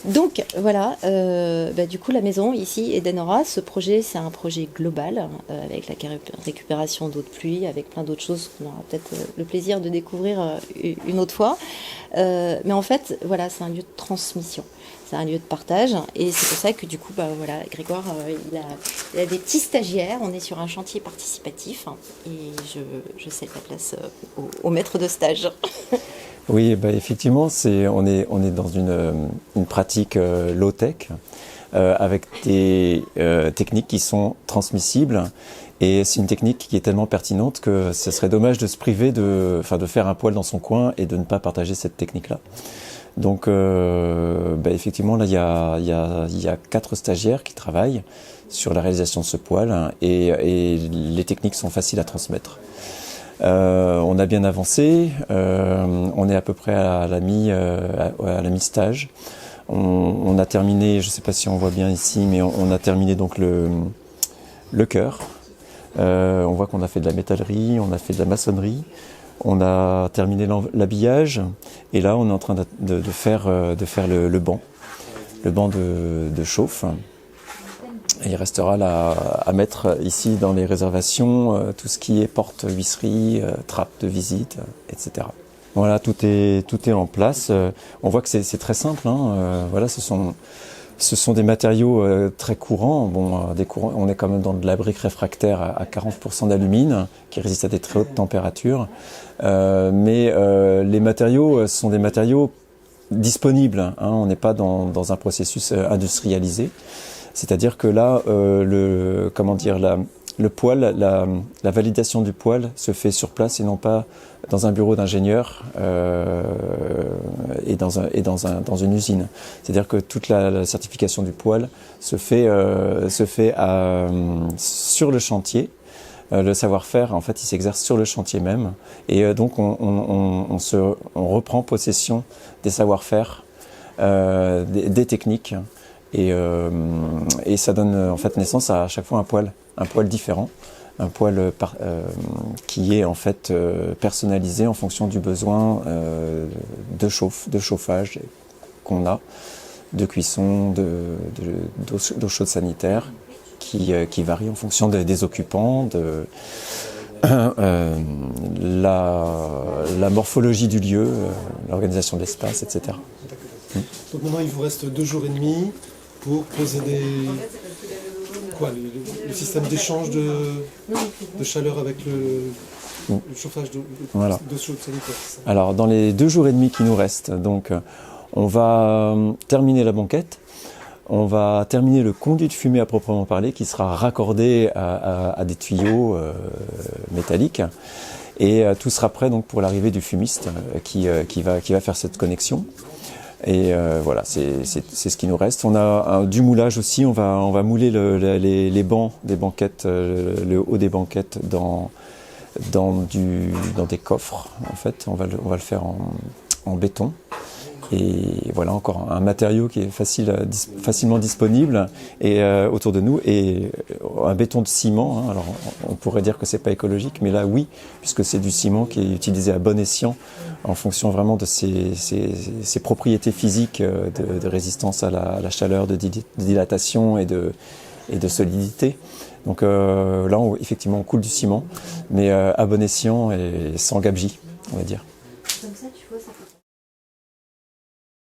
Donc voilà, du coup la maison ici Edenora, ce projet c'est un projet global avec la récupération d'eau de pluie, avec plein d'autres choses qu'on aura peut-être le plaisir de découvrir une autre fois. Mais en fait voilà c'est un lieu de transmission, c'est un lieu de partage et c'est pour ça que du coup voilà Grégoire il a des petits stagiaires, on est sur un chantier participatif hein, et je cède la place au maître de stage. Oui, bah effectivement, on est dans une pratique low-tech avec des techniques qui sont transmissibles. Et c'est une technique qui est tellement pertinente que ce serait dommage de se priver de faire un poêle dans son coin et de ne pas partager cette technique-là. Donc, effectivement, là, il y a 4 stagiaires qui travaillent sur la réalisation de ce poêle hein, et les techniques sont faciles à transmettre. On a bien avancé, on est à peu près à la mi-stage. On a terminé, je ne sais pas si on voit bien ici, mais on a terminé donc le cœur. On voit qu'on a fait de la métallerie, on a fait de la maçonnerie, on a terminé l'habillage et là on est en train de faire le banc de chauffe. Et il restera là à mettre ici dans les réservations tout ce qui est porte, huisserie, trappe de visite, etc. Voilà, tout est en place. On voit que c'est très simple. Hein. Voilà, ce sont des matériaux très courants. Bon, on est quand même dans de la brique réfractaire à 40% d'alumine qui résiste à des très hautes températures. Mais les matériaux sont des matériaux disponibles. Hein. On n'est pas dans un processus industrialisé. C'est-à-dire que là, le poêle, la validation du poêle se fait sur place et non pas dans un bureau d'ingénieur et dans une usine. C'est-à-dire que toute la certification du poêle se fait sur le chantier. Le savoir-faire, en fait, il s'exerce sur le chantier même. Et donc, on reprend possession des savoir-faire, des techniques. Et ça donne en fait naissance à chaque fois un poêle différent, un poêle qui est en fait personnalisé en fonction du besoin de chauffage qu'on a, de cuisson, d'eau chaude sanitaire, qui varie en fonction des occupants, la morphologie du lieu, l'organisation de l'espace, etc. Donc maintenant il vous reste 2 jours et demi pour poser le système d'échange de chaleur avec le chauffage voilà. de chaude sanitaire. Alors dans les 2 jours et demi qui nous restent, donc on va terminer la banquette, on va terminer le conduit de fumée à proprement parler qui sera raccordé à des tuyaux métalliques et tout sera prêt donc pour l'arrivée du fumiste qui va faire cette connexion. Et voilà, c'est ce qui nous reste. On a du moulage aussi, on va mouler les bancs des banquettes, le haut des banquettes dans des coffres. En fait, on va le faire en béton. Et voilà encore un matériau qui est facilement disponible et autour de nous et un béton de ciment. Hein. Alors on pourrait dire que c'est pas écologique, mais là oui, puisque c'est du ciment qui est utilisé à bon escient en fonction vraiment de ses propriétés physiques de résistance à la chaleur, de dilatation et de solidité. Donc là, effectivement, on coule du ciment, mais à bon escient et sans gabegie, on va dire.